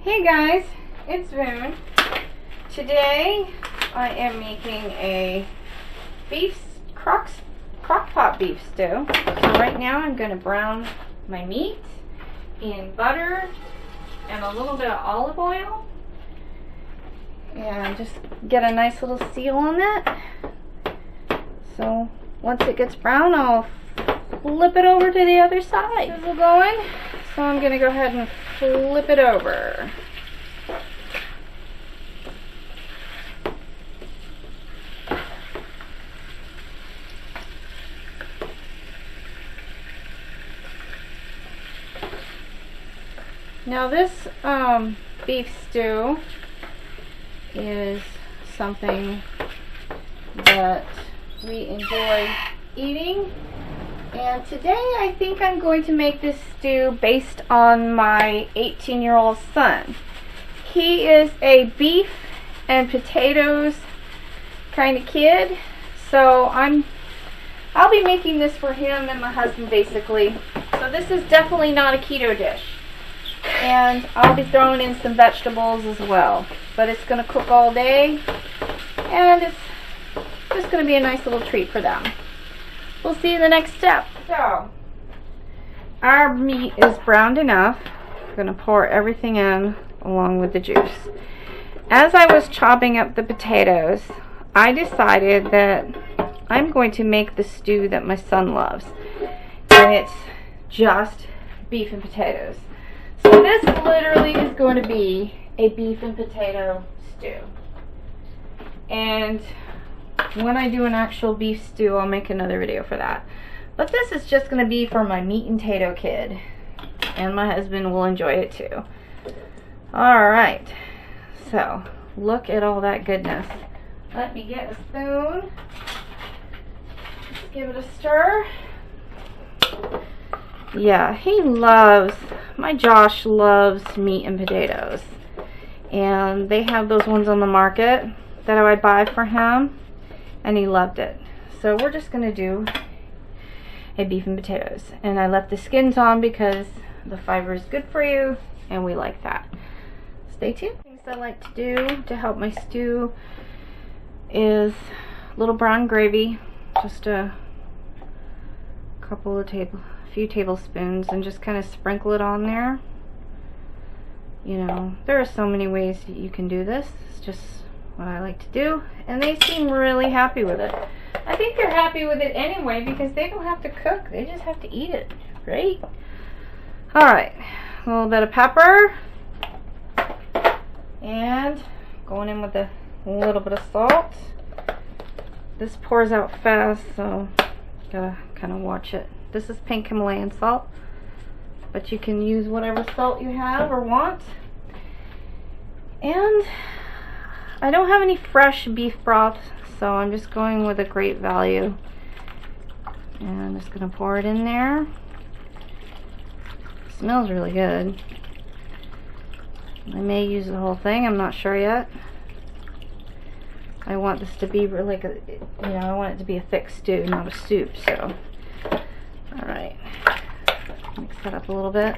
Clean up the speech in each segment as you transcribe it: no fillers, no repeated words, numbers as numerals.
Hey guys, it's Boone. Today I am making a CrockPot beef stew. So right now I'm going to brown my meat in butter and a little bit of olive oil. And just get a nice little seal on that. So once it gets brown, I'll flip it over to the other side. Sizzle going. So I'm going to go ahead and flip it over. Now this beef stew is something that we enjoy eating. And today I think I'm going to make this stew based on my 18-year-old son. He is a beef and potatoes kind of kid, so I'll be making this for him and my husband basically. So this is definitely not a keto dish. And I'll be throwing in some vegetables as well. But it's going to cook all day, and it's just going to be a nice little treat for them. We'll see you in the next step. So, our meat is browned enough. I'm going to pour everything in along with the juice. As I was chopping up the potatoes, I decided that I'm going to make the stew that my son loves. And it's just beef and potatoes. So this literally is going to be a beef and potato stew. And when I do an actual beef stew, I'll make another video for that. But this is just going to be for my meat and potato kid. And my husband will enjoy it too. Alright. So, look at all that goodness. Let me get a spoon. Let's give it a stir. Yeah, my Josh loves meat and potatoes. And they have those ones on the market that I would buy for him. And he loved it. So we're just going to do a beef and potatoes. And I left the skins on because the fiber is good for you. And we like that. Stay tuned. Things I like to do to help my stew is a little brown gravy. Just a few tablespoons, and just kind of sprinkle it on there. You know, there are so many ways that you can do this. It's just what I like to do, and they seem really happy with it. I think they're happy with it anyway because they don't have to cook, they just have to eat it, right? Alright, a little bit of pepper, and going in with a little bit of salt. This pours out fast, so gotta kind of watch it. This is pink Himalayan salt, but you can use whatever salt you have or want. And I don't have any fresh beef broth, so I'm just going with a Great Value. And I'm just going to pour it in there. It smells really good. I may use the whole thing, I'm not sure yet. I want this to be really good, I want it to be a thick stew, not a soup, so. Alright. Mix that up a little bit.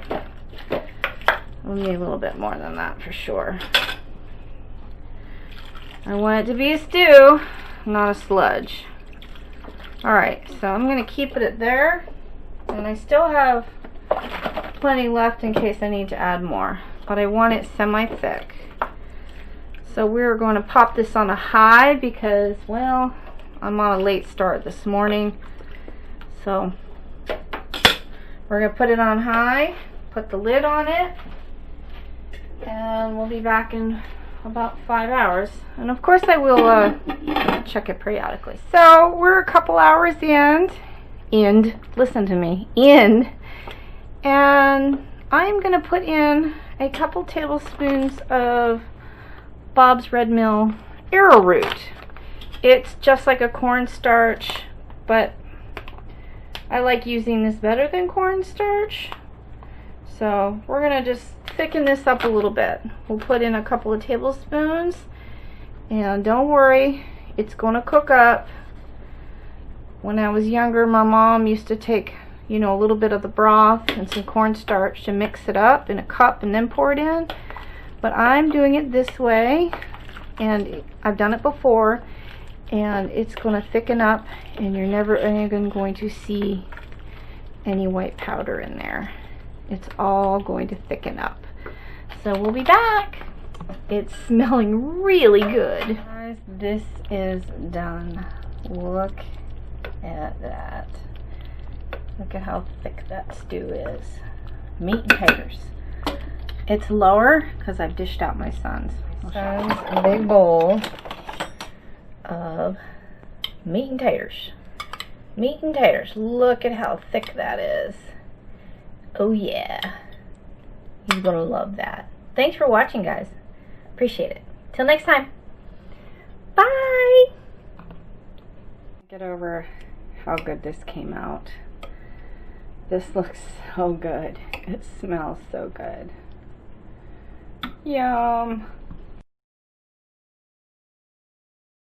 We'll need a little bit more than that for sure. I want it to be a stew, not a sludge. Alright, so I'm going to keep it at there. And I still have plenty left in case I need to add more. But I want it semi-thick. So we're going to pop this on a high because, well, I'm on a late start this morning. So we're going to put it on high, put the lid on it, and we'll be back in about 5 hours. And of course I will check it periodically. So we're a couple hours listen to me, and I'm going to put in a couple tablespoons of Bob's Red Mill arrowroot. It's just like a cornstarch, but I like using this better than cornstarch. So we're going to just thicken this up a little bit. We'll put in a couple of tablespoons, and don't worry, it's going to cook up. When I was younger, my mom used to take, a little bit of the broth and some cornstarch to mix it up in a cup and then pour it in. But I'm doing it this way, and I've done it before, and it's going to thicken up, and you're never even going to see any white powder in there. It's all going to thicken up. So we'll be back. It's smelling really good. Guys, this is done. Look at that. Look at how thick that stew is. Meat and taters. It's lower because I've dished out my son's. A big bowl of meat and taters. Meat and taters. Look at how thick that is. Oh yeah. He's gonna love that. Thanks for watching, guys. Appreciate it. Till next time. Bye. Get over how good this came out. This looks so good. It smells so good. Yum.